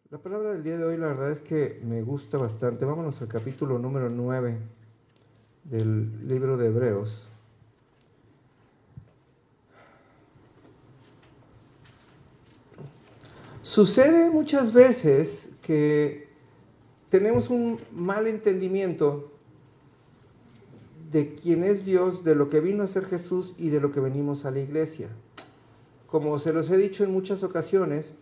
La palabra del día de hoy, la verdad es que me gusta bastante. Vámonos al capítulo número 9 del libro de Hebreos. Sucede muchas veces que tenemos un mal entendimiento de quién es Dios, de lo que vino a ser Jesús y de lo que venimos a la iglesia. Como se los he dicho en muchas ocasiones,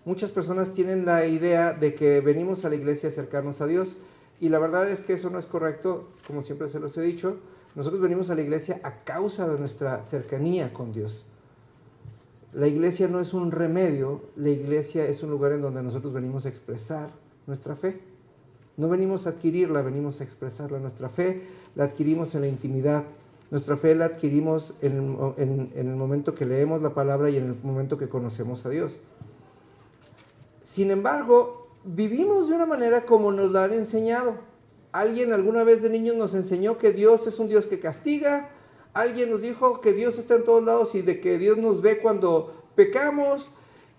muchas personas tienen la idea de que venimos a la iglesia a acercarnos a Dios, y la verdad es que eso no es correcto. Como siempre se los he dicho, nosotros venimos a la iglesia a causa de nuestra cercanía con Dios. La iglesia no es un remedio, la iglesia es un lugar en donde nosotros venimos a expresar nuestra fe. No venimos a adquirirla, venimos a expresarla. Nuestra fe la adquirimos en la intimidad. Nuestra fe la adquirimos en el momento que leemos la palabra y en el momento que conocemos a Dios. Sin embargo, vivimos de una manera como nos la han enseñado. Alguien alguna vez de niños nos enseñó que Dios es un Dios que castiga. Alguien nos dijo que Dios está en todos lados y de que Dios nos ve cuando pecamos.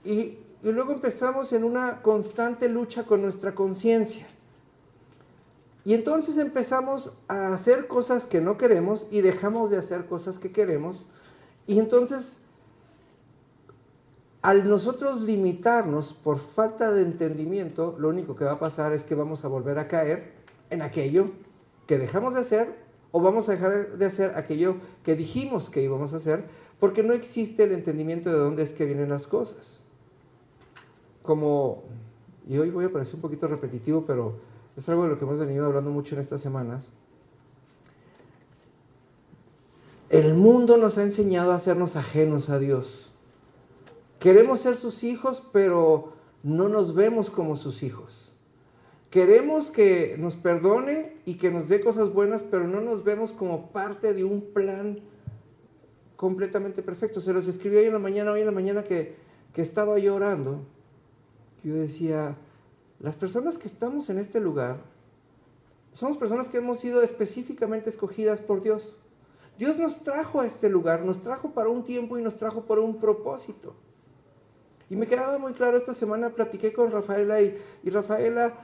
Y luego empezamos en una constante lucha con nuestra conciencia. Y entonces empezamos a hacer cosas que no queremos y dejamos de hacer cosas que queremos. Y entonces, al nosotros limitarnos por falta de entendimiento, lo único que va a pasar es que vamos a volver a caer en aquello que dejamos de hacer, o vamos a dejar de hacer aquello que dijimos que íbamos a hacer, porque no existe el entendimiento de dónde es que vienen las cosas. Y hoy voy a parecer un poquito repetitivo, pero es algo de lo que hemos venido hablando mucho en estas semanas. El mundo nos ha enseñado a hacernos ajenos a Dios. Queremos ser sus hijos, pero no nos vemos como sus hijos. Queremos que nos perdone y que nos dé cosas buenas, pero no nos vemos como parte de un plan completamente perfecto. Se los escribí hoy en la mañana que estaba yo orando. Yo decía, las personas que estamos en este lugar somos personas que hemos sido específicamente escogidas por Dios. Dios nos trajo a este lugar, nos trajo para un tiempo y nos trajo por un propósito. Y me quedaba muy claro, esta semana platiqué con Rafaela y Rafaela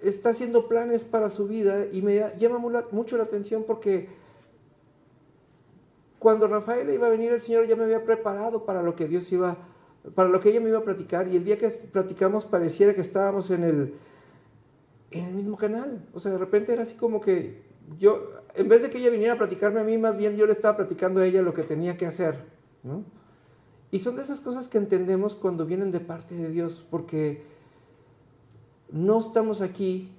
está haciendo planes para su vida, y me llama mucho la atención porque cuando Rafaela iba a venir, el Señor ya me había preparado para lo que para lo que ella me iba a platicar, y el día que platicamos pareciera que estábamos en el mismo canal. O sea, de repente era así como que yo, en vez de que ella viniera a platicarme a mí, más bien yo le estaba platicando a ella lo que tenía que hacer, ¿no? Y son de esas cosas que entendemos cuando vienen de parte de Dios, porque no estamos aquí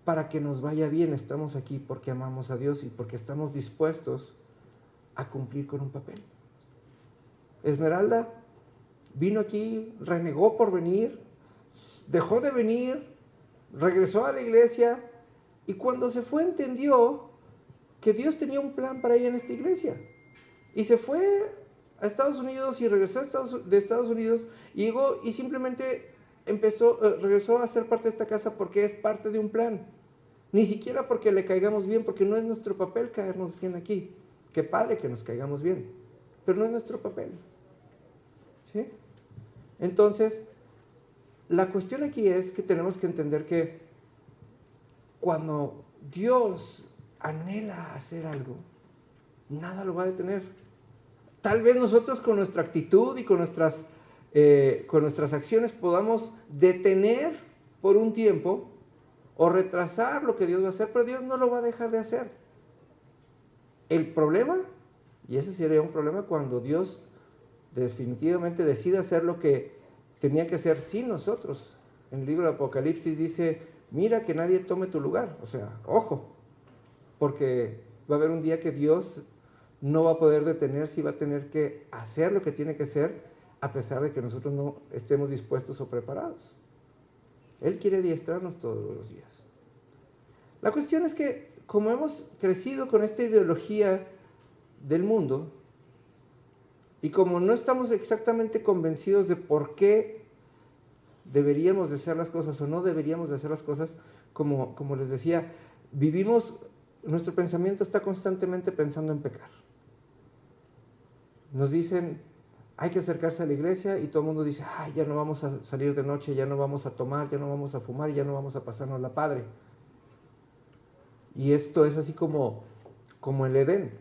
para que nos vaya bien, estamos aquí porque amamos a Dios y porque estamos dispuestos a cumplir con un papel. Esmeralda vino aquí, renegó por venir, dejó de venir, regresó a la iglesia, y cuando se fue entendió que Dios tenía un plan para ella en esta iglesia. Y se fue a Estados Unidos y regresó de Estados Unidos y llegó y simplemente regresó a ser parte de esta casa porque es parte de un plan. Ni siquiera porque le caigamos bien, porque no es nuestro papel caernos bien aquí. Qué padre que nos caigamos bien, pero no es nuestro papel. ¿Sí? Entonces, la cuestión aquí es que tenemos que entender que cuando Dios anhela hacer algo, nada lo va a detener. Tal vez nosotros con nuestra actitud y con nuestras acciones podamos detener por un tiempo o retrasar lo que Dios va a hacer, pero Dios no lo va a dejar de hacer. El problema, y ese sería un problema, cuando Dios definitivamente decide hacer lo que tenía que hacer sin nosotros. En el libro de Apocalipsis dice, mira que nadie tome tu lugar. O sea, ojo, porque va a haber un día que Dios no va a poder detenerse y va a tener que hacer lo que tiene que hacer, a pesar de que nosotros no estemos dispuestos o preparados. Él quiere adiestrarnos todos los días. La cuestión es que, como hemos crecido con esta ideología del mundo, y como no estamos exactamente convencidos de por qué deberíamos de hacer las cosas o no deberíamos de hacer las cosas, como les decía, nuestro pensamiento está constantemente pensando en pecar. Nos dicen, hay que acercarse a la iglesia y todo el mundo dice, ay, ya no vamos a salir de noche, ya no vamos a tomar, ya no vamos a fumar, ya no vamos a pasarnos la padre. Y esto es así como el Edén.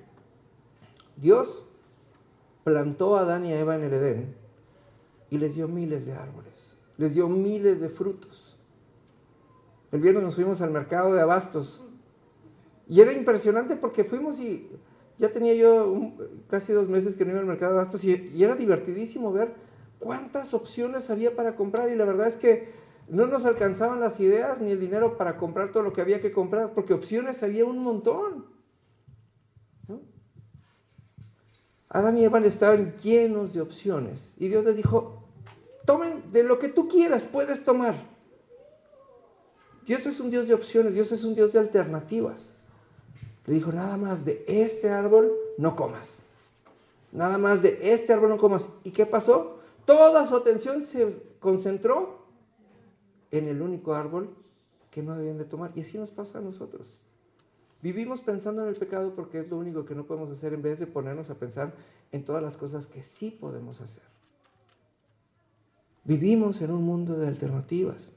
Dios plantó a Adán y a Eva en el Edén y les dio miles de árboles, les dio miles de frutos. El viernes nos fuimos al mercado de abastos y era impresionante porque fuimos y ya tenía yo casi 2 meses que no iba al mercado de abastos y era divertidísimo ver cuántas opciones había para comprar, y la verdad es que no nos alcanzaban las ideas ni el dinero para comprar todo lo que había que comprar, porque opciones había un montón, ¿no? Adán y Eva estaban llenos de opciones y Dios les dijo, tomen de lo que tú quieras, puedes tomar. Dios es un Dios de opciones, Dios es un Dios de alternativas. Le dijo, nada más de este árbol no comas. Nada más de este árbol no comas. ¿Y qué pasó? Toda su atención se concentró en el único árbol que no debían de tomar. Y así nos pasa a nosotros. Vivimos pensando en el pecado porque es lo único que no podemos hacer, en vez de ponernos a pensar en todas las cosas que sí podemos hacer. Vivimos en un mundo de alternativas.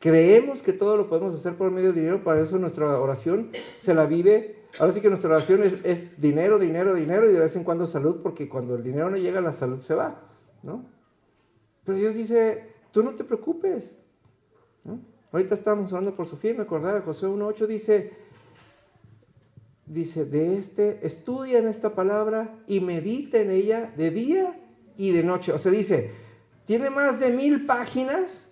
Creemos que todo lo podemos hacer por medio de dinero, para eso nuestra oración se la vive. Ahora sí que nuestra oración es dinero, dinero, dinero, y de vez en cuando salud, porque cuando el dinero no llega, la salud se va, ¿no? Pero Dios dice, tú no te preocupes, ¿no? Ahorita estábamos hablando por Sofía y me acordaba de Josué 1:8, dice, estudia en esta palabra y medita en ella de día y de noche. O sea, dice, tiene más de 1000 páginas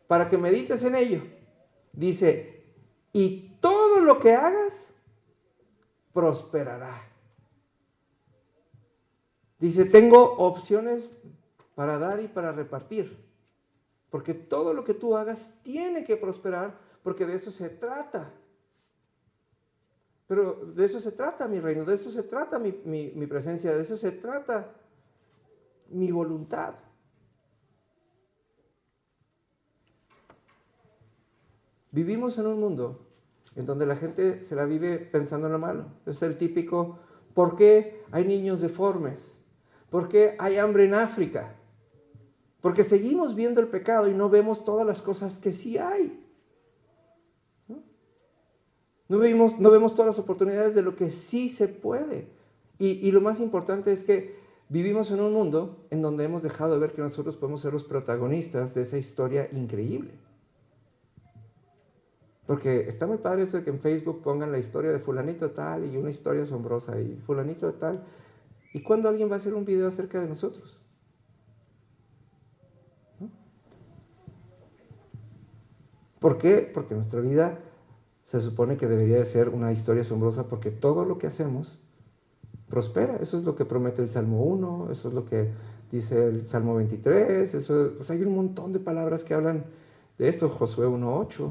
para que medites en ello. Dice, y todo lo que hagas prosperará. Dice, tengo opciones para dar y para repartir, porque todo lo que tú hagas tiene que prosperar, porque de eso se trata. Pero de eso se trata mi reino, de eso se trata mi presencia, de eso se trata mi voluntad. Vivimos en un mundo en donde la gente se la vive pensando en lo malo. Es el típico, ¿por qué hay niños deformes? ¿Por qué hay hambre en África? Porque seguimos viendo el pecado y no vemos todas las cosas que sí hay. No vemos todas las oportunidades de lo que sí se puede. Y lo más importante es que vivimos en un mundo en donde hemos dejado de ver que nosotros podemos ser los protagonistas de esa historia increíble. Porque está muy padre eso de que en Facebook pongan la historia de fulanito tal y una historia asombrosa y fulanito tal. ¿Y cuándo alguien va a hacer un video acerca de nosotros? ¿No? ¿Por qué? Porque nuestra vida se supone que debería de ser una historia asombrosa, porque todo lo que hacemos prospera. Eso es lo que promete el Salmo 1, eso es lo que dice el Salmo 23, pues hay un montón de palabras que hablan de esto, Josué 1:8.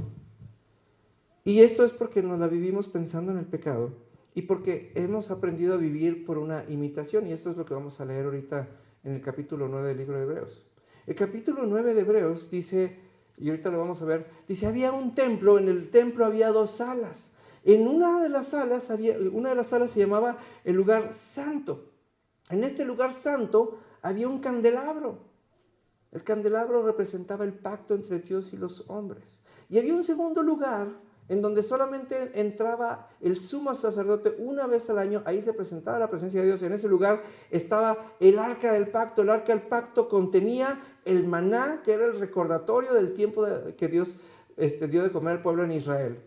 Y esto es porque nos la vivimos pensando en el pecado y porque hemos aprendido a vivir por una imitación. Y esto es lo que vamos a leer ahorita en el capítulo 9 del libro de Hebreos. El capítulo 9 de Hebreos dice, y ahorita lo vamos a ver, dice, había un templo, en el templo había 2 salas. En una de las salas se llamaba el lugar santo. En este lugar santo había un candelabro. El candelabro representaba el pacto entre Dios y los hombres. Y había un segundo lugar en donde solamente entraba el sumo sacerdote una vez al año. Ahí se presentaba la presencia de Dios. En ese lugar estaba el arca del pacto. El arca del pacto contenía el maná, que era el recordatorio del tiempo que Dios dio de comer al pueblo en Israel.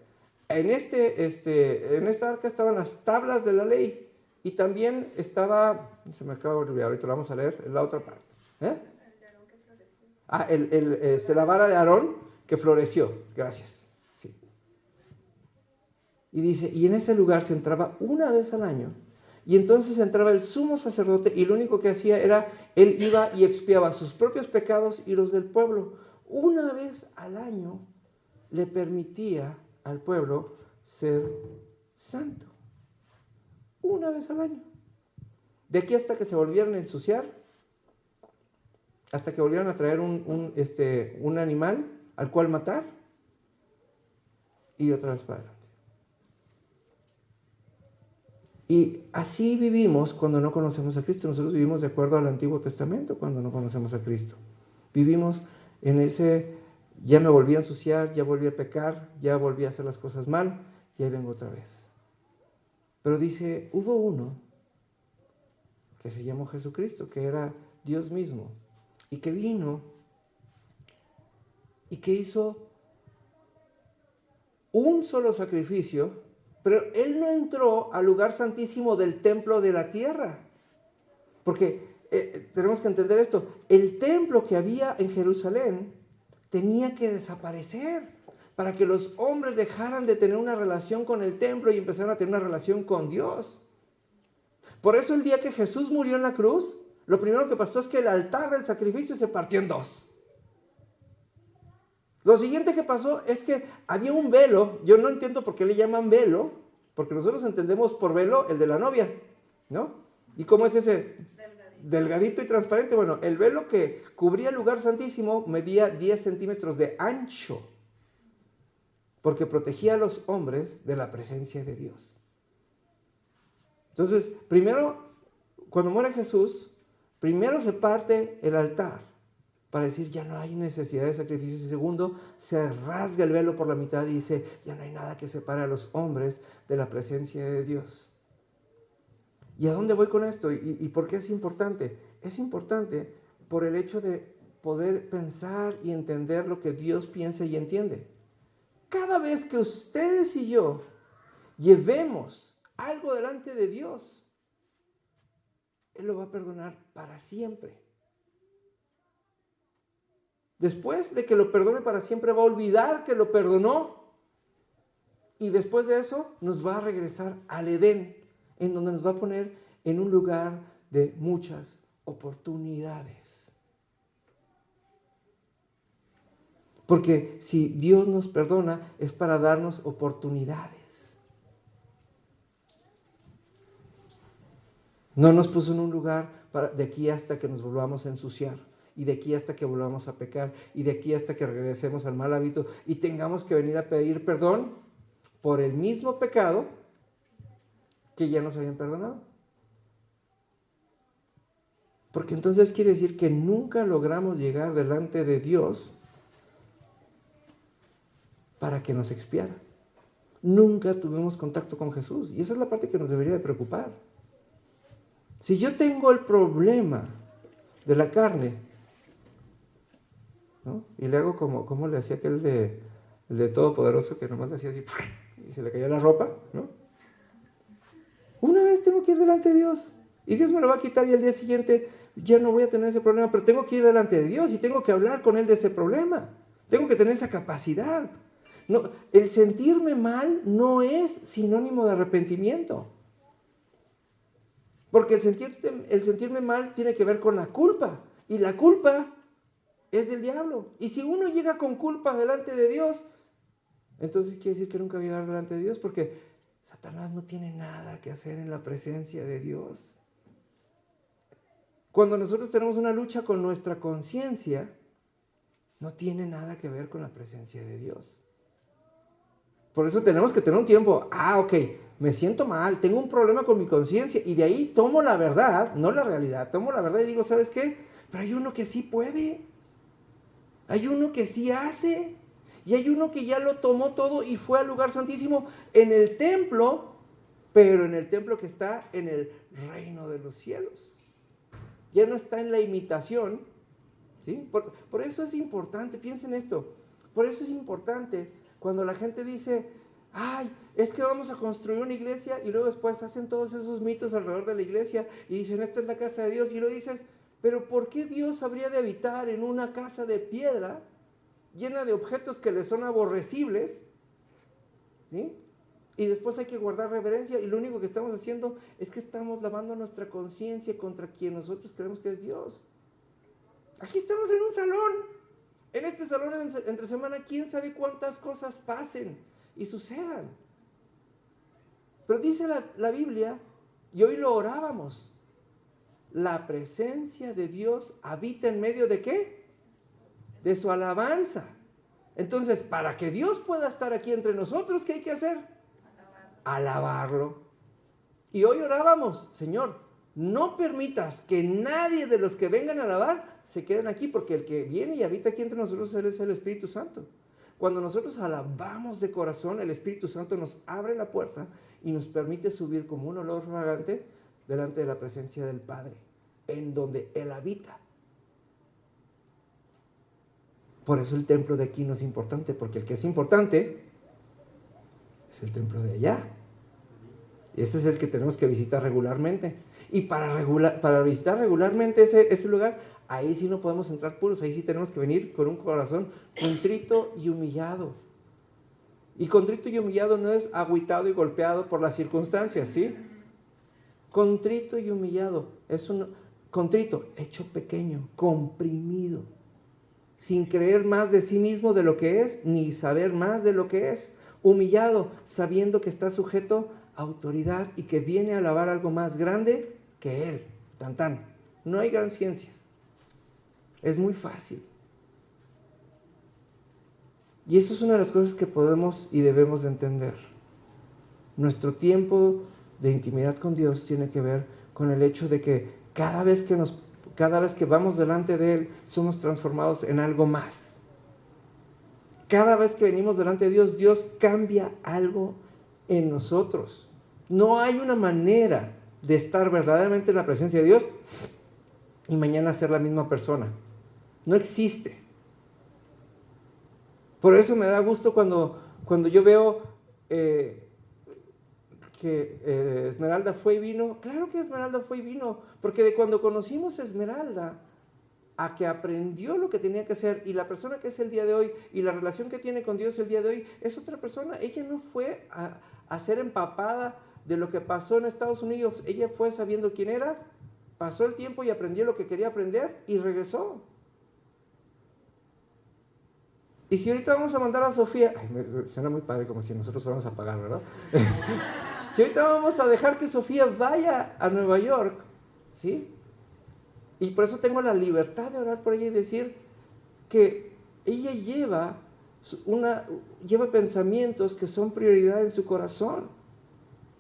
En esta arca estaban las tablas de la ley. Y también estaba, se me acaba de olvidar, ahorita lo vamos a leer, en la otra parte. El de Aarón que floreció. La vara de Aarón que floreció. Gracias. Y dice, y en ese lugar se entraba una vez al año, y entonces entraba el sumo sacerdote, y lo único que hacía era, él iba y expiaba sus propios pecados y los del pueblo. Una vez al año le permitía al pueblo ser santo. Una vez al año. De aquí hasta que se volvieran a ensuciar, hasta que volvieran a traer un animal al cual matar, y otra vez para adelante. Y así vivimos cuando no conocemos a Cristo. Nosotros vivimos de acuerdo al Antiguo Testamento cuando no conocemos a Cristo. Vivimos en ese, ya me volví a ensuciar, ya volví a pecar, ya volví a hacer las cosas mal, y ahí vengo otra vez. Pero dice, hubo uno que se llamó Jesucristo, que era Dios mismo, y que vino y que hizo un solo sacrificio, pero Él no entró al lugar santísimo del templo de la tierra. Porque tenemos que entender esto, el templo que había en Jerusalén tenía que desaparecer para que los hombres dejaran de tener una relación con el templo y empezaran a tener una relación con Dios. Por eso el día que Jesús murió en la cruz, lo primero que pasó es que el altar del sacrificio se partió en dos. Lo siguiente que pasó es que había un velo, yo no entiendo por qué le llaman velo, porque nosotros entendemos por velo el de la novia, ¿no? ¿Y cómo es ese? Delgadito y transparente. Bueno, el velo que cubría el lugar santísimo medía 10 centímetros de ancho, porque protegía a los hombres de la presencia de Dios. Entonces, primero, cuando muere Jesús, primero se parte el altar para decir, ya no hay necesidad de sacrificios. Y segundo, se rasga el velo por la mitad y dice, ya no hay nada que separe a los hombres de la presencia de Dios. ¿Y a dónde voy con esto? ¿Y por qué es importante? Es importante por el hecho de poder pensar y entender lo que Dios piensa y entiende. Cada vez que ustedes y yo llevemos algo delante de Dios, Él lo va a perdonar para siempre. Después de que lo perdone para siempre, va a olvidar que lo perdonó. Y después de eso, nos va a regresar al Edén, en donde nos va a poner en un lugar de muchas oportunidades. Porque si Dios nos perdona, es para darnos oportunidades. No nos puso en un lugar de aquí hasta que nos volvamos a ensuciar. Y de aquí hasta que volvamos a pecar, y de aquí hasta que regresemos al mal hábito y tengamos que venir a pedir perdón por el mismo pecado que ya nos habían perdonado. Porque entonces quiere decir que nunca logramos llegar delante de Dios para que nos expiara. Nunca tuvimos contacto con Jesús, y esa es la parte que nos debería de preocupar. Si yo tengo el problema de la carne, ¿no? Y le hago como le hacía aquel el de Todopoderoso, que nomás le hacía así, y se le caía la ropa, ¿no? Una vez tengo que ir delante de Dios, y Dios me lo va a quitar, y al día siguiente ya no voy a tener ese problema, pero tengo que ir delante de Dios, y tengo que hablar con Él de ese problema. Tengo que tener esa capacidad. No, el sentirme mal no es sinónimo de arrepentimiento. Porque el sentirme mal tiene que ver con la culpa, y la culpa es del diablo. Y si uno llega con culpa delante de Dios, entonces quiere decir que nunca va a llegar delante de Dios, porque Satanás no tiene nada que hacer en la presencia de Dios. Cuando nosotros tenemos una lucha con nuestra conciencia, no tiene nada que ver con la presencia de Dios. Por eso tenemos que tener un tiempo. Ok, me siento mal, tengo un problema con mi conciencia, y de ahí tomo la verdad, no la realidad, tomo la verdad y digo, ¿sabes qué? Pero hay uno que sí puede. Hay uno que sí hace, y hay uno que ya lo tomó todo y fue al lugar santísimo en el templo, pero en el templo que está en el reino de los cielos. Ya no está en la imitación, ¿sí? Por eso es importante, piensen esto, por eso es importante cuando la gente dice, es que vamos a construir una iglesia, y luego después hacen todos esos mitos alrededor de la iglesia y dicen, esta es la casa de Dios, y luego dices, pero ¿por qué Dios habría de habitar en una casa de piedra llena de objetos que le son aborrecibles? ¿Sí? Y después hay que guardar reverencia, y lo único que estamos haciendo es que estamos lavando nuestra conciencia contra quien nosotros creemos que es Dios. Aquí estamos en un salón. En este salón entre semana, quién sabe cuántas cosas pasen y sucedan. Pero dice la Biblia, y hoy lo orábamos, la presencia de Dios habita en medio de ¿qué? De su alabanza. Entonces, para que Dios pueda estar aquí entre nosotros, ¿qué hay que hacer? Alabarlo. Y hoy orábamos, Señor, no permitas que nadie de los que vengan a alabar se queden aquí, porque el que viene y habita aquí entre nosotros es el Espíritu Santo. Cuando nosotros alabamos de corazón, el Espíritu Santo nos abre la puerta y nos permite subir como un olor fragante delante de la presencia del Padre, en donde Él habita. Por eso el templo de aquí no es importante, porque el que es importante es el templo de allá. Y ese es el que tenemos que visitar regularmente. Y para visitar regularmente ese lugar, ahí sí no podemos entrar puros, ahí sí tenemos que venir con un corazón contrito y humillado. Y contrito y humillado no es agüitado y golpeado por las circunstancias, ¿sí? Contrito y humillado es un contrito, hecho pequeño, comprimido, sin creer más de sí mismo de lo que es, ni saber más de lo que es. Humillado, sabiendo que está sujeto a autoridad y que viene a alabar algo más grande que él. Tan tan. No hay gran ciencia. Es muy fácil. Y eso es una de las cosas que podemos y debemos de entender. Nuestro tiempo de intimidad con Dios tiene que ver con el hecho de que cada vez que vamos delante de Él, somos transformados en algo más. Cada vez que venimos delante de Dios, Dios cambia algo en nosotros. No hay una manera de estar verdaderamente en la presencia de Dios y mañana ser la misma persona. No existe. Por eso me da gusto cuando yo veo que Esmeralda fue y vino. Claro que Esmeralda fue y vino, porque de cuando conocimos a Esmeralda a que aprendió lo que tenía que hacer, y la persona que es el día de hoy, y la relación que tiene con Dios el día de hoy, es otra persona. Ella no fue a ser empapada de lo que pasó en Estados Unidos. Ella fue sabiendo quién era, pasó el tiempo y aprendió lo que quería aprender, y regresó. Y si ahorita vamos a mandar a Sofía, suena muy padre como si nosotros fuéramos a pagar, ¿verdad? Si ahorita vamos a dejar que Sofía vaya a Nueva York, ¿sí? Y por eso tengo la libertad de orar por ella y decir que ella lleva pensamientos que son prioridad en su corazón.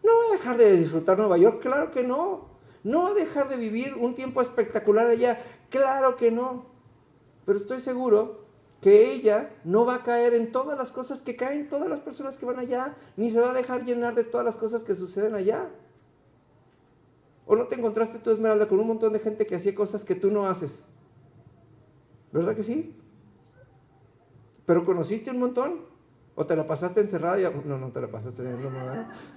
No va a dejar de disfrutar Nueva York, claro que no. No va a dejar de vivir un tiempo espectacular allá, claro que no. Pero estoy seguro que ella no va a caer en todas las cosas que caen todas las personas que van allá, ni se va a dejar llenar de todas las cosas que suceden allá. ¿O no te encontraste tú, Esmeralda, con un montón de gente que hacía cosas que tú no haces? ¿Verdad que sí? ¿Pero conociste un montón? ¿O te la pasaste encerrada? No te la pasaste.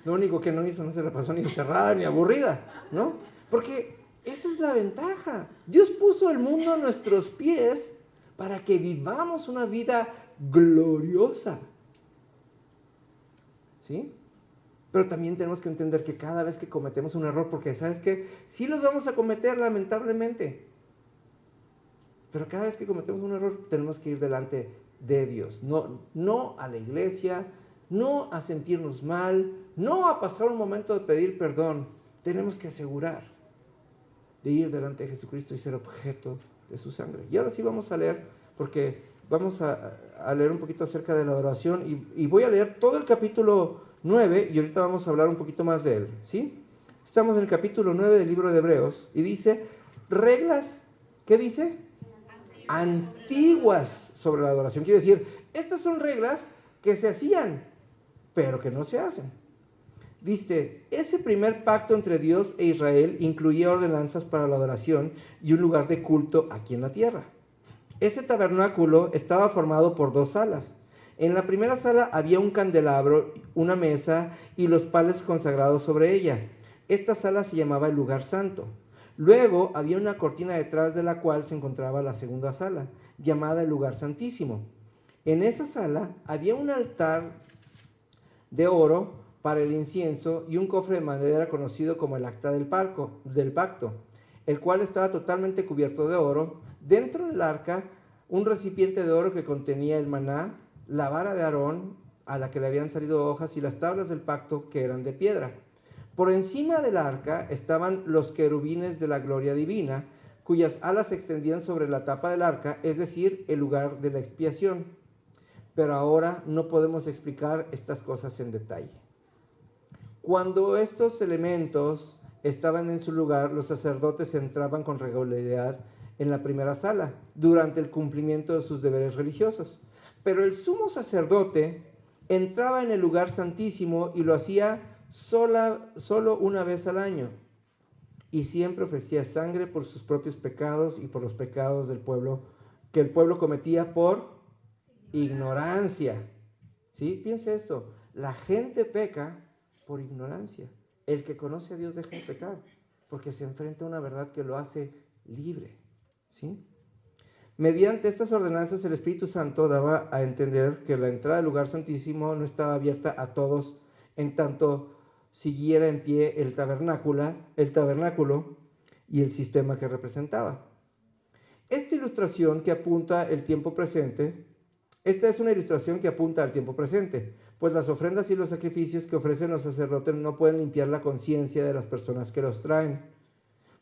Lo único que no hizo, no se la pasó ni encerrada ni aburrida, ¿no? Porque esa es la ventaja. Dios puso el mundo a nuestros pies para que vivamos una vida gloriosa. ¿Sí? Pero también tenemos que entender que cada vez que cometemos un error, porque ¿sabes qué? Sí los vamos a cometer lamentablemente, pero cada vez que cometemos un error tenemos que ir delante de Dios, no a la iglesia, no a sentirnos mal, no a pasar un momento de pedir perdón. Tenemos que asegurar de ir delante de Jesucristo y ser objeto de su sangre. Y ahora sí vamos a leer, porque vamos a leer un poquito acerca de la adoración, y voy a leer todo el capítulo 9, y ahorita vamos a hablar un poquito más de él, ¿sí? Estamos en el capítulo 9 del libro de Hebreos, y dice, reglas, ¿qué dice? Antiguas sobre la adoración. Quiere decir, estas son reglas que se hacían, pero que no se hacen. Dice, ese primer pacto entre Dios e Israel incluía ordenanzas para la adoración y un lugar de culto aquí en la tierra. Ese tabernáculo estaba formado por 2 salas. En la primera sala había un candelabro, una mesa y los panes consagrados sobre ella. Esta sala se llamaba el lugar santo. Luego había una cortina detrás de la cual se encontraba la segunda sala, llamada el lugar santísimo. En esa sala había un altar de oro para el incienso y un cofre de madera conocido como el acta del pacto, el cual estaba totalmente cubierto de oro. Dentro del arca, un recipiente de oro que contenía el maná, la vara de Aarón, a la que le habían salido hojas, y las tablas del pacto, que eran de piedra. Por encima del arca estaban los querubines de la gloria divina, cuyas alas se extendían sobre la tapa del arca, es decir, el lugar de la expiación. Pero ahora no podemos explicar estas cosas en detalle. Cuando estos elementos estaban en su lugar, los sacerdotes entraban con regularidad en la primera sala durante el cumplimiento de sus deberes religiosos. Pero el sumo sacerdote entraba en el lugar santísimo y lo hacía solo una vez al año. Y siempre ofrecía sangre por sus propios pecados y por los pecados del pueblo, que el pueblo cometía por ignorancia. ¿Sí? Piensa esto, la gente peca por ignorancia. El que conoce a Dios deja de pecar, porque se enfrenta a una verdad que lo hace libre. ¿Sí? Mediante estas ordenanzas el Espíritu Santo daba a entender que la entrada al lugar santísimo no estaba abierta a todos, en tanto siguiera en pie el tabernáculo y el sistema que representaba. Esta es una ilustración que apunta al tiempo presente, pues las ofrendas y los sacrificios que ofrecen los sacerdotes no pueden limpiar la conciencia de las personas que los traen,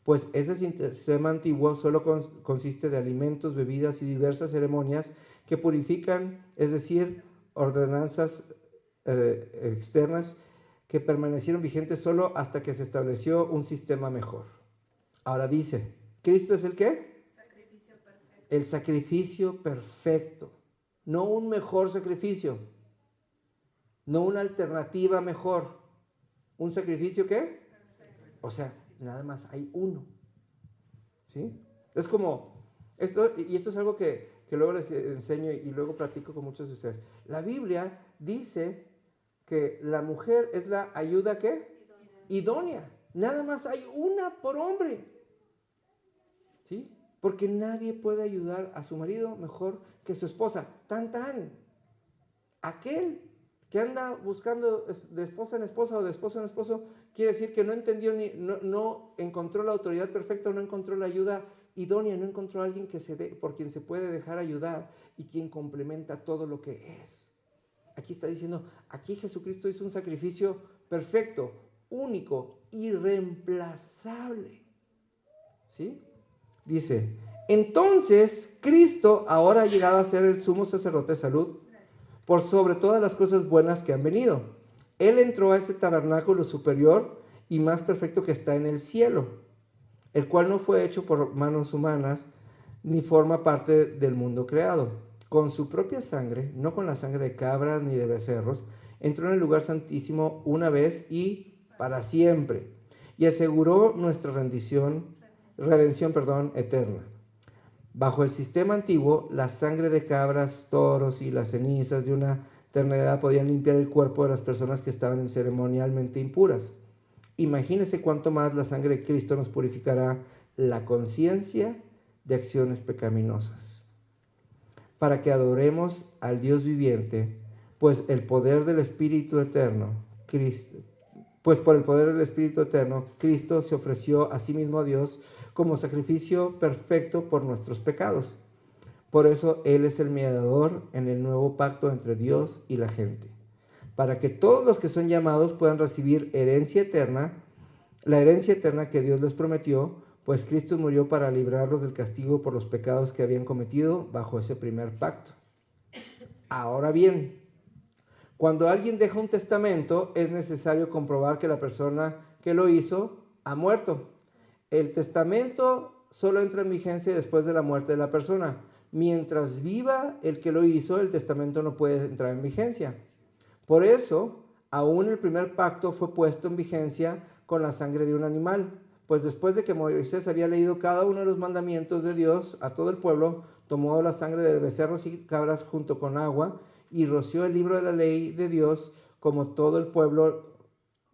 pues ese sistema antiguo solo consiste de alimentos, bebidas y diversas ceremonias que purifican, es decir, ordenanzas externas que permanecieron vigentes solo hasta que se estableció un sistema mejor. Ahora dice, ¿Cristo es el qué? Sacrificio perfecto. El sacrificio perfecto, no un mejor sacrificio, no una alternativa mejor, un sacrificio ¿qué? Perfecto. O sea, nada más hay uno. ¿Sí? Es como, esto es algo que luego les enseño y luego platico con muchos de ustedes. La Biblia dice que la mujer es la ayuda ¿qué? Idónea. Nada más hay una por hombre. ¿Sí? Porque nadie puede ayudar a su marido mejor que su esposa. Tan. Aquel que anda buscando de esposa en esposa o de esposo en esposo, quiere decir que no entendió no encontró la autoridad perfecta, no encontró la ayuda idónea, no encontró a alguien por quien se puede dejar ayudar y quien complementa todo lo que es. Aquí está diciendo, aquí Jesucristo hizo un sacrificio perfecto, único, irreemplazable. ¿Sí? Dice, entonces Cristo ahora ha llegado a ser el sumo sacerdote de salud por sobre todas las cosas buenas que han venido. Él entró a ese tabernáculo superior y más perfecto que está en el cielo, el cual no fue hecho por manos humanas, ni forma parte del mundo creado. Con su propia sangre, no con la sangre de cabras ni de becerros, entró en el lugar santísimo una vez y para siempre, y aseguró nuestra redención eterna. Bajo el sistema antiguo, la sangre de cabras, toros y las cenizas de una ternera podían limpiar el cuerpo de las personas que estaban ceremonialmente impuras. Imagínese cuánto más la sangre de Cristo nos purificará la conciencia de acciones pecaminosas, para que adoremos al Dios viviente, pues por el poder del Espíritu Eterno, Cristo se ofreció a sí mismo a Dios como sacrificio perfecto por nuestros pecados. Por eso Él es el mediador en el nuevo pacto entre Dios y la gente, para que todos los que son llamados puedan recibir la herencia eterna que Dios les prometió, pues Cristo murió para librarlos del castigo por los pecados que habían cometido bajo ese primer pacto. Ahora bien, cuando alguien deja un testamento, es necesario comprobar que la persona que lo hizo ha muerto. El testamento solo entra en vigencia después de la muerte de la persona. Mientras viva el que lo hizo, el testamento no puede entrar en vigencia. Por eso, aún el primer pacto fue puesto en vigencia con la sangre de un animal, pues después de que Moisés había leído cada uno de los mandamientos de Dios a todo el pueblo, tomó la sangre de becerros y cabras junto con agua y roció el libro de la ley de Dios como a todo el pueblo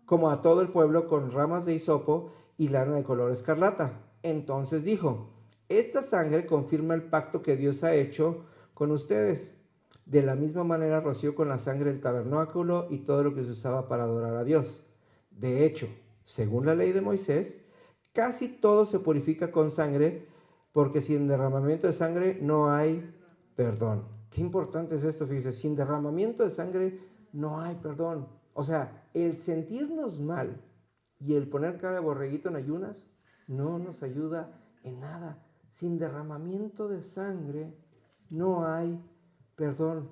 con ramas de hisopo y lana de color escarlata. Entonces dijo, esta sangre confirma el pacto que Dios ha hecho con ustedes. De la misma manera roció con la sangre el tabernáculo y todo lo que se usaba para adorar a Dios. De hecho, según la ley de Moisés, casi todo se purifica con sangre, porque sin derramamiento de sangre no hay perdón. Qué importante es esto, fíjese, sin derramamiento de sangre no hay perdón. O sea, el sentirnos mal y el poner cara de borreguito en ayunas no nos ayuda en nada. Sin derramamiento de sangre no hay perdón.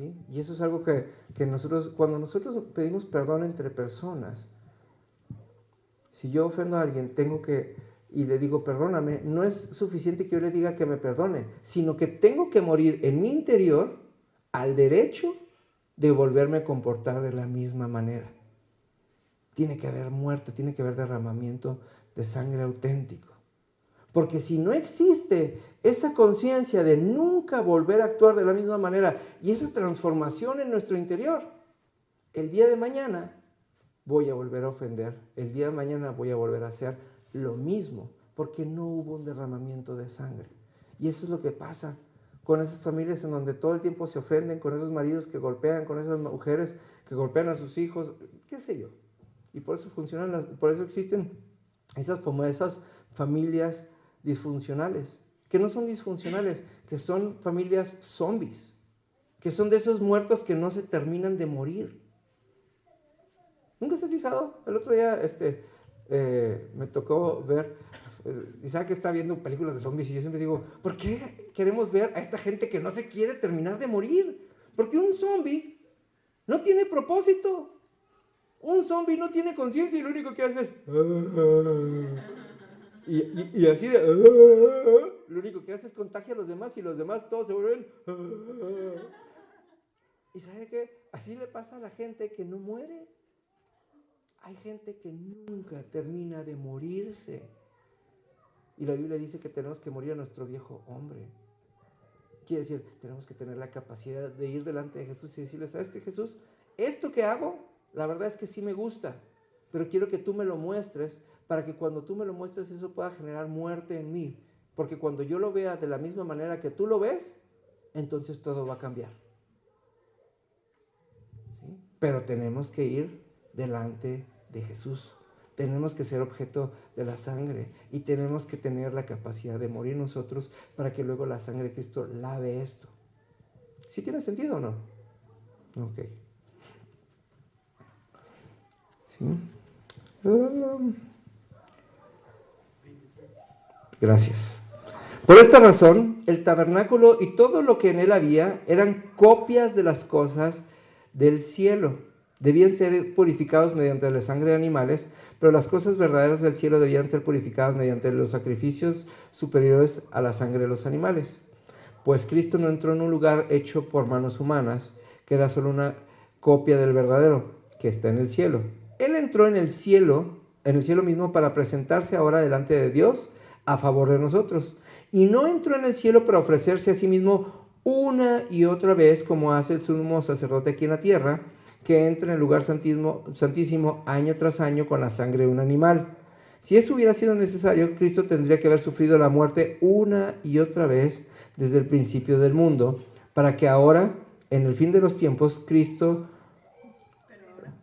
¿sí? Y eso es algo que nosotros, cuando nosotros pedimos perdón entre personas, si yo ofendo a alguien, y le digo perdóname, no es suficiente que yo le diga que me perdone, sino que tengo que morir en mi interior al derecho de volverme a comportar de la misma manera. Tiene que haber muerte, tiene que haber derramamiento de sangre auténtico. Porque si no existe esa conciencia de nunca volver a actuar de la misma manera y esa transformación en nuestro interior, el día de mañana voy a volver a ofender, el día de mañana voy a volver a hacer lo mismo, porque no hubo un derramamiento de sangre. Y eso es lo que pasa con esas familias en donde todo el tiempo se ofenden, con esos maridos que golpean, con esas mujeres que golpean a sus hijos, qué sé yo. Y por eso por eso existen esas familias disfuncionales, que no son disfuncionales, que son familias zombies, que son de esos muertos que no se terminan de morir. ¿Nunca se ha fijado? El otro día me tocó ver, Isaac está viendo películas de zombies y yo siempre digo, ¿por qué queremos ver a esta gente que no se quiere terminar de morir? Porque un zombie no tiene propósito. Un zombie no tiene conciencia y lo único que hace es... Y así de... Lo único que hace es contagiar a los demás y los demás todos se vuelven... ¿Y sabe qué? Así le pasa a la gente que no muere. Hay gente que nunca termina de morirse. Y la Biblia dice que tenemos que morir a nuestro viejo hombre. Quiere decir, tenemos que tener la capacidad de ir delante de Jesús y decirle, ¿sabes qué, Jesús? Esto que hago, la verdad es que sí me gusta, pero quiero que tú me lo muestres para que cuando tú me lo muestres eso pueda generar muerte en mí. Porque cuando yo lo vea de la misma manera que tú lo ves, entonces todo va a cambiar. ¿Sí? Pero tenemos que ir delante de Jesús. Tenemos que ser objeto de la sangre y tenemos que tener la capacidad de morir nosotros para que luego la sangre de Cristo lave esto. ¿Sí tiene sentido o no? Ok. ¿Sí? Gracias. Por esta razón, el tabernáculo y todo lo que en él había eran copias de las cosas del cielo. Debían ser purificados mediante la sangre de animales, pero las cosas verdaderas del cielo debían ser purificadas mediante los sacrificios superiores a la sangre de los animales. Pues Cristo no entró en un lugar hecho por manos humanas, que era solo una copia del verdadero, que está en el cielo. Él entró en el cielo mismo para presentarse ahora delante de Dios a favor de nosotros. Y no entró en el cielo para ofrecerse a sí mismo una y otra vez, como hace el sumo sacerdote aquí en la tierra, que entra en el lugar santísimo año tras año con la sangre de un animal. Si eso hubiera sido necesario, Cristo tendría que haber sufrido la muerte una y otra vez desde el principio del mundo, para que ahora, en el fin de los tiempos, Cristo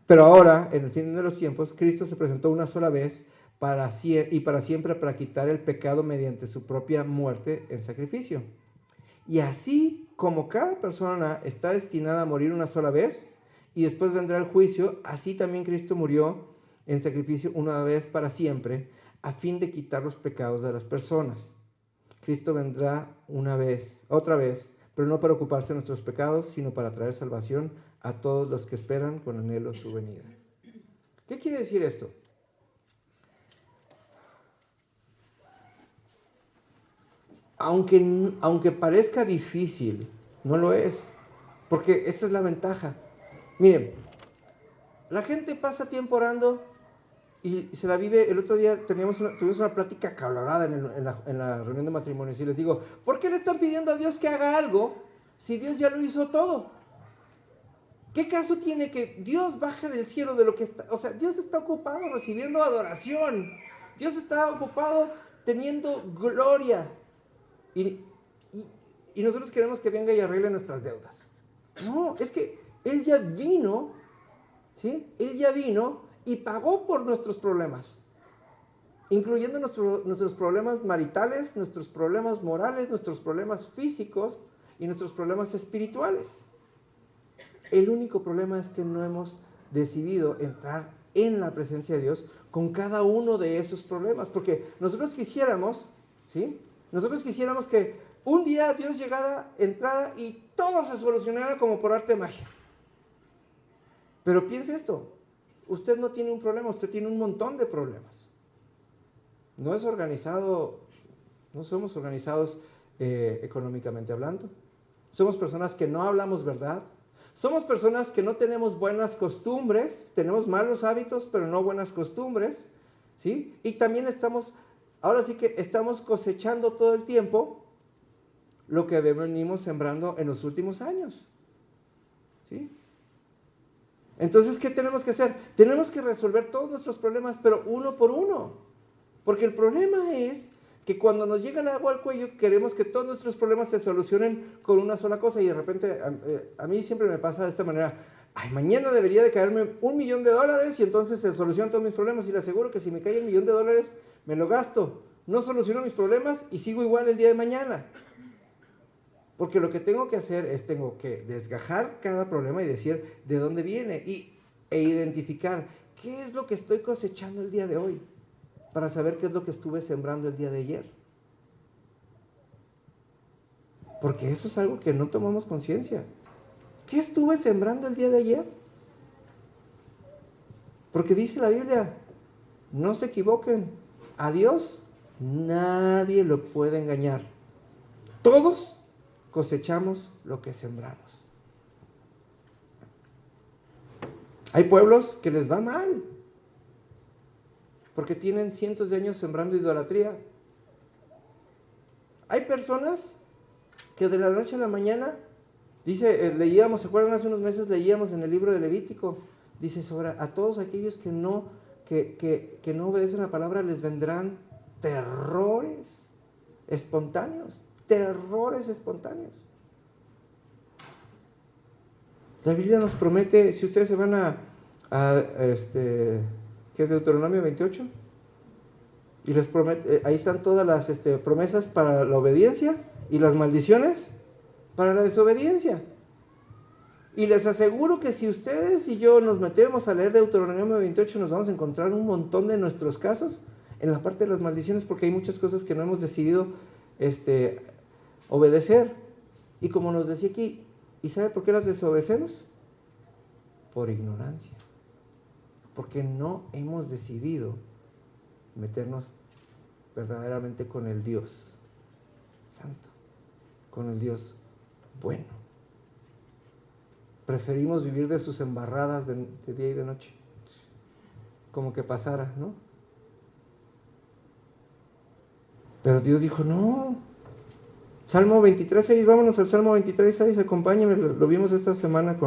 se presentó una sola vez para siempre para quitar el pecado mediante su propia muerte en sacrificio. Y así como cada persona está destinada a morir una sola vez, y después vendrá el juicio, así también Cristo murió en sacrificio una vez para siempre, a fin de quitar los pecados de las personas. Cristo vendrá otra vez, pero no para ocuparse de nuestros pecados, sino para traer salvación a todos los que esperan con anhelo su venida. ¿Qué quiere decir esto? Aunque parezca difícil, no lo es, porque esa es la ventaja. Miren, la gente pasa tiempo orando y se la vive. El otro día tuvimos una plática acalorada en la reunión de matrimonios y les digo, ¿por qué le están pidiendo a Dios que haga algo si Dios ya lo hizo todo? ¿Qué caso tiene que Dios baje del cielo de lo que está? O sea, Dios está ocupado recibiendo adoración. Dios está ocupado teniendo gloria. Y nosotros queremos que venga y arregle nuestras deudas. No, es que Él ya vino, ¿sí? Él ya vino y pagó por nuestros problemas, incluyendo nuestros problemas maritales, nuestros problemas morales, nuestros problemas físicos y nuestros problemas espirituales. El único problema es que no hemos decidido entrar en la presencia de Dios con cada uno de esos problemas, porque nosotros quisiéramos, ¿sí? Nosotros quisiéramos que un día Dios entrara y todo se solucionara como por arte de magia. Pero piense esto, usted no tiene un problema, usted tiene un montón de problemas. No es organizado, no somos organizados económicamente hablando. Somos personas que no hablamos verdad. Somos personas que no tenemos buenas costumbres, tenemos malos hábitos, pero no buenas costumbres, ¿sí? Y también ahora sí que estamos cosechando todo el tiempo lo que venimos sembrando en los últimos años, ¿sí? Entonces, ¿qué tenemos que hacer? Tenemos que resolver todos nuestros problemas, pero uno por uno. Porque el problema es que cuando nos llega el agua al cuello, queremos que todos nuestros problemas se solucionen con una sola cosa, y de repente, a mí siempre me pasa de esta manera: ay, mañana debería de caerme $1,000,000 y entonces se solucionan todos mis problemas, y le aseguro que si me cae $1,000,000, me lo gasto, no soluciono mis problemas y sigo igual el día de mañana. Porque lo que tengo que hacer es, tengo que desgajar cada problema y decir de dónde viene, e identificar qué es lo que estoy cosechando el día de hoy, para saber qué es lo que estuve sembrando el día de ayer. Porque eso es algo que no tomamos conciencia. ¿Qué estuve sembrando el día de ayer? Porque dice la Biblia, no se equivoquen, a Dios nadie lo puede engañar. Todos cosechamos lo que sembramos. Hay pueblos que les va mal, porque tienen cientos de años sembrando idolatría. Hay personas que de la noche a la mañana, leíamos, ¿se acuerdan? Hace unos meses leíamos en el libro de Levítico, dice, sobre a todos aquellos que no obedecen la palabra, les vendrán terrores espontáneos. La Biblia nos promete, si ustedes se van ¿qué es Deuteronomio 28? Y les promete, ahí están todas las promesas para la obediencia y las maldiciones para la desobediencia. Y les aseguro que si ustedes y yo nos metemos a leer Deuteronomio 28, nos vamos a encontrar un montón de nuestros casos en la parte de las maldiciones, porque hay muchas cosas que no hemos decidido obedecer. Y como nos decía aquí, ¿y sabe por qué las desobedecemos? Por ignorancia. Porque no hemos decidido meternos verdaderamente con el Dios Santo, con el Dios bueno. Preferimos vivir de sus embarradas de día y de noche, como que pasara, ¿no? Pero Dios dijo, no. Salmo 23:6, vámonos al Salmo 23:6, acompáñenme, lo vimos esta semana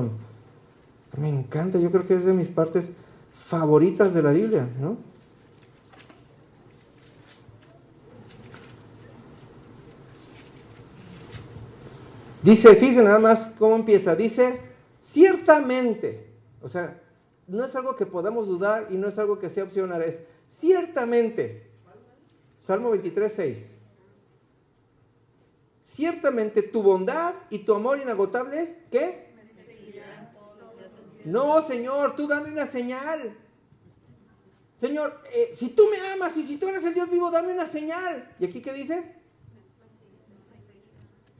me encanta, yo creo que es de mis partes favoritas de la Biblia, ¿no? Dice, fíjense nada más cómo empieza, dice, ciertamente, o sea, no es algo que podamos dudar y no es algo que sea opcional, es ciertamente, Salmo 23:6, ciertamente tu bondad y tu amor inagotable, ¿qué? No, Señor, tú dame una señal. Señor, si tú me amas y si tú eres el Dios vivo, dame una señal. ¿Y aquí qué dice?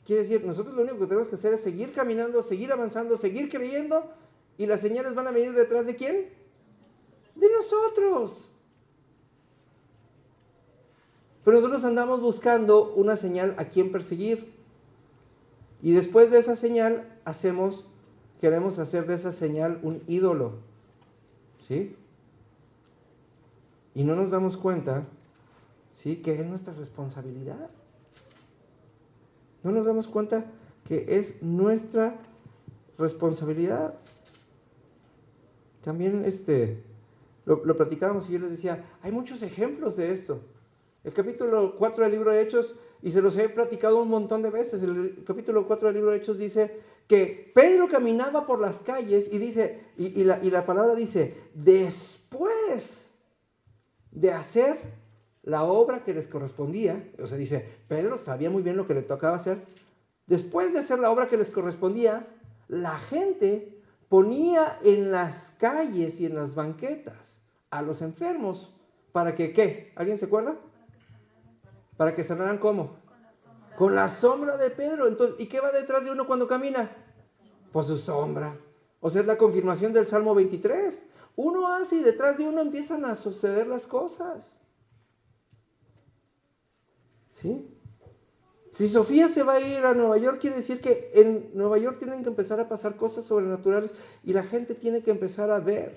Quiere decir, nosotros lo único que tenemos que hacer es seguir caminando, seguir avanzando, seguir creyendo, y las señales van a venir detrás ¿de quién? De nosotros. Pero nosotros andamos buscando una señal a quien perseguir. Y después de esa señal queremos hacer de esa señal un ídolo. ¿Sí? Y no nos damos cuenta, ¿sí?, que es nuestra responsabilidad. No nos damos cuenta que es nuestra responsabilidad. También lo platicábamos y yo les decía, hay muchos ejemplos de esto. El capítulo 4 del libro de Hechos, y se los he platicado un montón de veces, el capítulo 4 del libro de Hechos dice que Pedro caminaba por las calles y dice, y la palabra dice, después de hacer la obra que les correspondía, o sea, dice, Pedro sabía muy bien lo que le tocaba hacer, después de hacer la obra que les correspondía, la gente ponía en las calles y en las banquetas a los enfermos, para que, ¿qué? ¿Alguien se acuerda? Para que sanaran, ¿cómo? Con la sombra de Pedro. Entonces, ¿y qué va detrás de uno cuando camina? Pues su sombra. O sea, es la confirmación del Salmo 23. Uno hace y detrás de uno empiezan a suceder las cosas. ¿Sí? Si Sofía se va a ir a Nueva York, quiere decir que en Nueva York tienen que empezar a pasar cosas sobrenaturales y la gente tiene que empezar a ver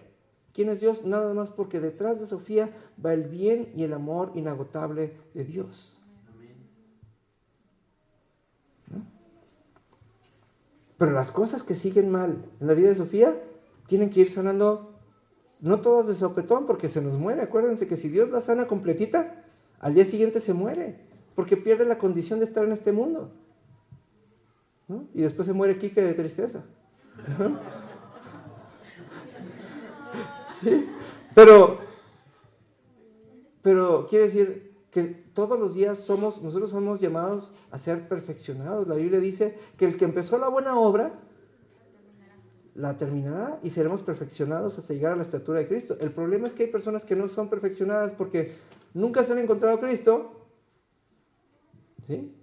quién es Dios, nada más porque detrás de Sofía va el bien y el amor inagotable de Dios. ¿No? Pero las cosas que siguen mal en la vida de Sofía tienen que ir sanando, no todas de sopetón, porque se nos muere. Acuérdense que si Dios la sana completita, al día siguiente se muere. Porque pierde la condición de estar en este mundo. ¿No? Y después se muere Quique de tristeza. ¿No? ¿Sí? Pero quiere decir que todos los días nosotros somos llamados a ser perfeccionados. La Biblia dice que el que empezó la buena obra, la terminará y seremos perfeccionados hasta llegar a la estatura de Cristo. El problema es que hay personas que no son perfeccionadas porque nunca se han encontrado a Cristo. ¿Sí?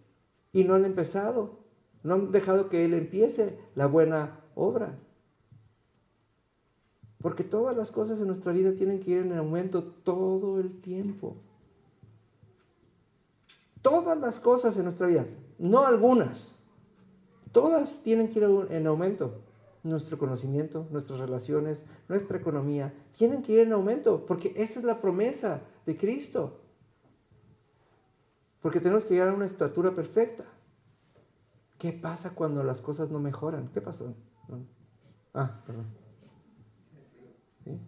Y no han empezado, no han dejado que Él empiece la buena obra. Porque todas las cosas en nuestra vida tienen que ir en aumento todo el tiempo. Todas las cosas en nuestra vida, no algunas, todas tienen que ir en aumento. Nuestro conocimiento, nuestras relaciones, nuestra economía, tienen que ir en aumento, porque esa es la promesa de Cristo. Porque tenemos que llegar a una estatura perfecta. ¿Qué pasa cuando las cosas no mejoran? ¿Qué pasó? Perdón. ¿Sí?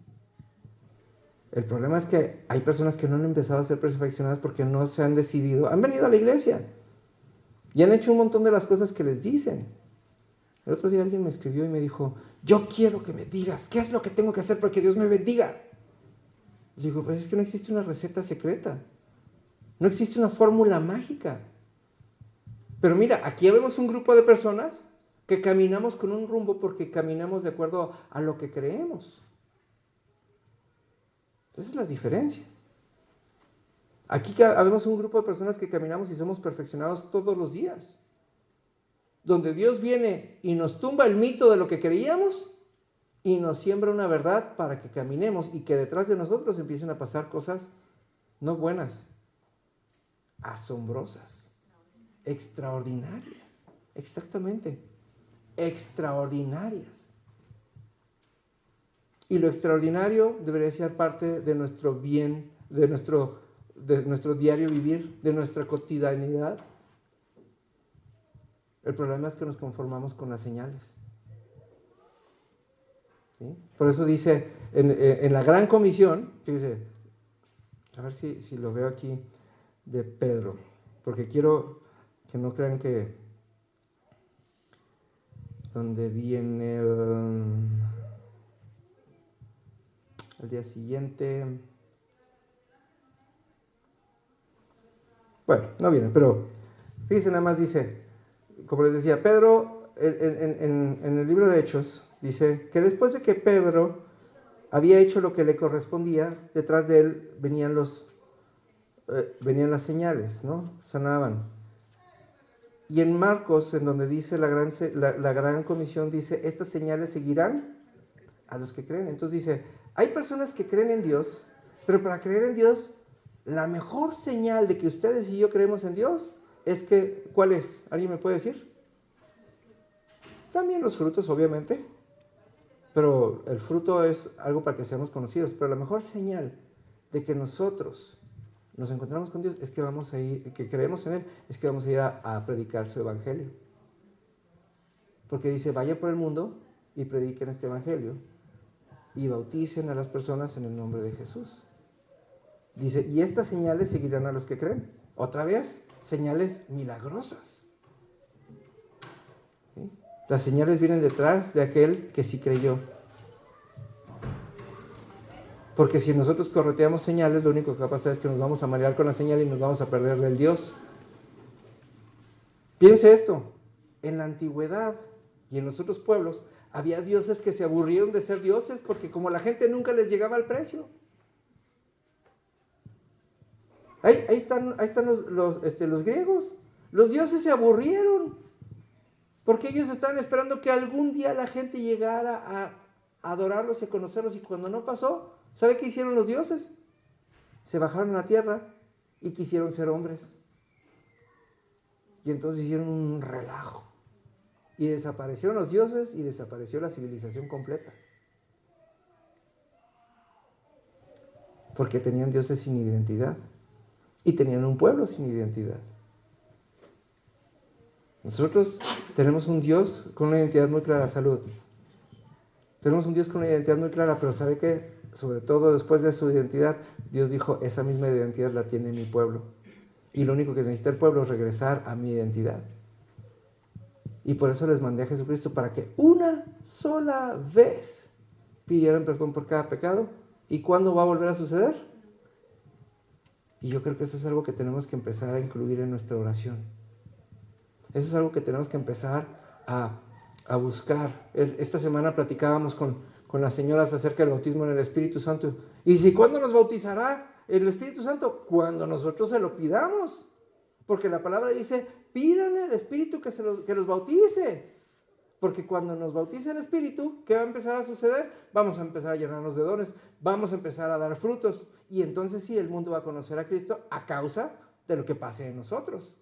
El problema es que hay personas que no han empezado a ser perfeccionadas porque no se han decidido. Han venido a la iglesia y han hecho un montón de las cosas que les dicen. El otro día alguien me escribió y me dijo, yo quiero que me digas, ¿qué es lo que tengo que hacer para que Dios me bendiga? Y digo, pues es que no existe una receta secreta. No existe una fórmula mágica. Pero mira, aquí vemos un grupo de personas que caminamos con un rumbo porque caminamos de acuerdo a lo que creemos. Esa es la diferencia. Aquí vemos un grupo de personas que caminamos y somos perfeccionados todos los días. Donde Dios viene y nos tumba el mito de lo que creíamos y nos siembra una verdad para que caminemos y que detrás de nosotros empiecen a pasar cosas no buenas, asombrosas, extraordinarias, exactamente, extraordinarias. Y lo extraordinario debería ser parte de nuestro bien, de nuestro diario vivir, de nuestra cotidianidad. El problema es que nos conformamos con las señales. ¿Sí? Por eso dice, en la gran comisión, fíjese, a ver si lo veo aquí, de Pedro, porque quiero que no crean que donde viene al día siguiente, bueno, no viene, pero fíjense, nada más dice, como les decía, Pedro en el libro de Hechos dice que después de que Pedro había hecho lo que le correspondía, detrás de él venían las señales, ¿no? Sanaban. Y en Marcos, en donde dice la gran comisión, dice, estas señales seguirán a los que creen. Entonces dice, hay personas que creen en Dios, pero para creer en Dios, la mejor señal de que ustedes y yo creemos en Dios es que, ¿cuál es? ¿Alguien me puede decir? También los frutos, obviamente, pero el fruto es algo para que seamos conocidos. Pero la mejor señal de que nosotros nos encontramos con Dios es que vamos a ir, que creemos en Él, es que vamos a ir a predicar su evangelio. Porque dice, vayan por el mundo y prediquen este evangelio y bauticen a las personas en el nombre de Jesús. Dice, y estas señales seguirán a los que creen. Otra vez, señales milagrosas. ¿Sí? Las señales vienen detrás de aquel que sí creyó. Porque si nosotros correteamos señales, lo único que va a pasar es que nos vamos a marear con la señal y nos vamos a perder del Dios. Piense esto, en la antigüedad y en los otros pueblos, había dioses que se aburrieron de ser dioses porque como la gente nunca les llegaba al precio. Ahí están los griegos. Los dioses se aburrieron, porque ellos estaban esperando que algún día la gente llegara a adorarlos y a conocerlos, y cuando no pasó, ¿sabe qué hicieron los dioses? Se bajaron a la tierra y quisieron ser hombres. Y entonces hicieron un relajo. Y desaparecieron los dioses y desapareció la civilización completa. Porque tenían dioses sin identidad. Y tenían un pueblo sin identidad. Nosotros tenemos un Dios con una identidad muy clara, salud. Tenemos un Dios con una identidad muy clara, pero ¿sabe qué? Sobre todo después de su identidad, Dios dijo, esa misma identidad la tiene mi pueblo. Y lo único que necesita el pueblo es regresar a mi identidad. Y por eso les mandé a Jesucristo, para que una sola vez pidieran perdón por cada pecado. ¿Y cuándo va a volver a suceder? Y yo creo que eso es algo que tenemos que empezar a incluir en nuestra oración. Eso es algo que tenemos que empezar a buscar. Esta semana platicábamos con las señoras acerca del bautismo en el Espíritu Santo. Y dice, ¿cuándo nos bautizará el Espíritu Santo? Cuando nosotros se lo pidamos. Porque la palabra dice, pídanle al Espíritu que los bautice. Porque cuando nos bautice el Espíritu, ¿qué va a empezar a suceder? Vamos a empezar a llenarnos de dones, vamos a empezar a dar frutos. Y entonces sí, el mundo va a conocer a Cristo a causa de lo que pase en nosotros.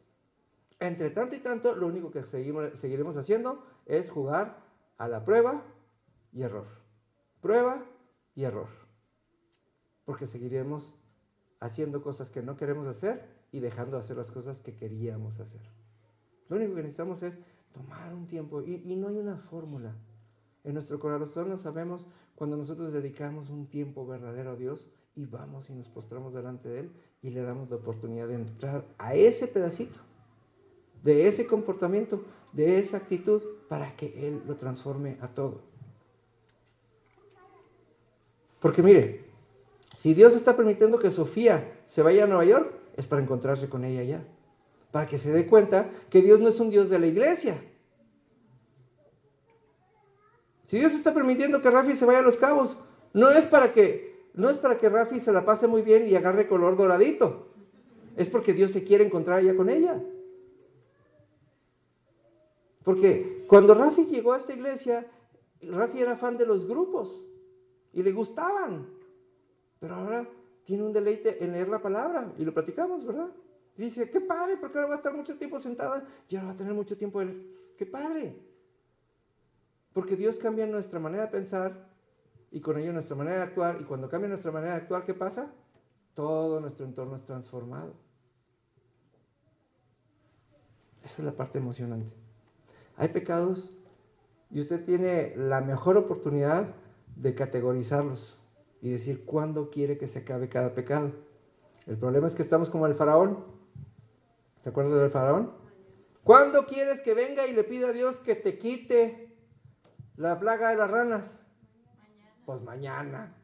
Entre tanto y tanto, lo único que seguiremos haciendo es jugar a la prueba y error. Prueba y error. Porque seguiremos haciendo cosas que no queremos hacer y dejando de hacer las cosas que queríamos hacer. Lo único que necesitamos es tomar un tiempo, y no hay una fórmula. En nuestro corazón lo sabemos cuando nosotros dedicamos un tiempo verdadero a Dios y vamos y nos postramos delante de Él y le damos la oportunidad de entrar a ese pedacito, de ese comportamiento, de esa actitud, para que Él lo transforme a todo. Porque mire, si Dios está permitiendo que Sofía se vaya a Nueva York, es para encontrarse con ella allá. Para que se dé cuenta que Dios no es un Dios de la iglesia. Si Dios está permitiendo que Rafi se vaya a Los Cabos, no es para que Rafi se la pase muy bien y agarre color doradito. Es porque Dios se quiere encontrar allá con ella. Porque cuando Rafi llegó a esta iglesia, Rafi era fan de los grupos y le gustaban. Pero ahora tiene un deleite en leer la palabra y lo platicamos, ¿verdad? Dice, qué padre, porque ahora va a estar mucho tiempo sentada y ahora va a tener mucho tiempo. Qué padre. Porque Dios cambia nuestra manera de pensar y con ello nuestra manera de actuar. Y cuando cambia nuestra manera de actuar, ¿qué pasa? Todo nuestro entorno es transformado. Esa es la parte emocionante. Hay pecados y usted tiene la mejor oportunidad de categorizarlos y decir cuándo quiere que se acabe cada pecado. El problema es que estamos como el faraón. ¿Se acuerdan del faraón? ¿Cuándo quieres que venga y le pida a Dios que te quite la plaga de las ranas? Mañana. Pues mañana.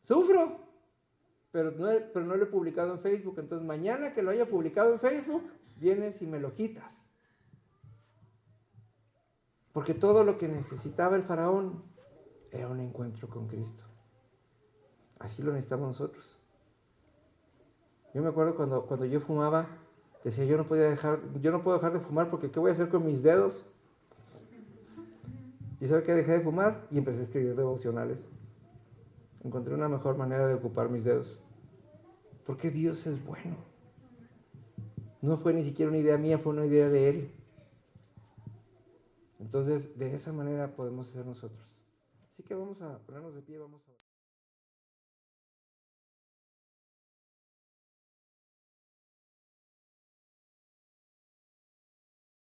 Sufro, pero no lo he publicado en Facebook. Entonces mañana que lo haya publicado en Facebook, vienes y me lo quitas. Porque todo lo que necesitaba el faraón era un encuentro con Cristo. Así lo necesitamos nosotros. Yo me acuerdo cuando yo fumaba, decía, yo no puedo dejar de fumar porque ¿qué voy a hacer con mis dedos? ¿Y sabe qué? Dejé de fumar y empecé a escribir devocionales. Encontré una mejor manera de ocupar mis dedos. Porque Dios es bueno. No fue ni siquiera una idea mía, fue una idea de Él. Entonces, de esa manera podemos ser nosotros. Así que vamos a ponernos de pie, vamos a...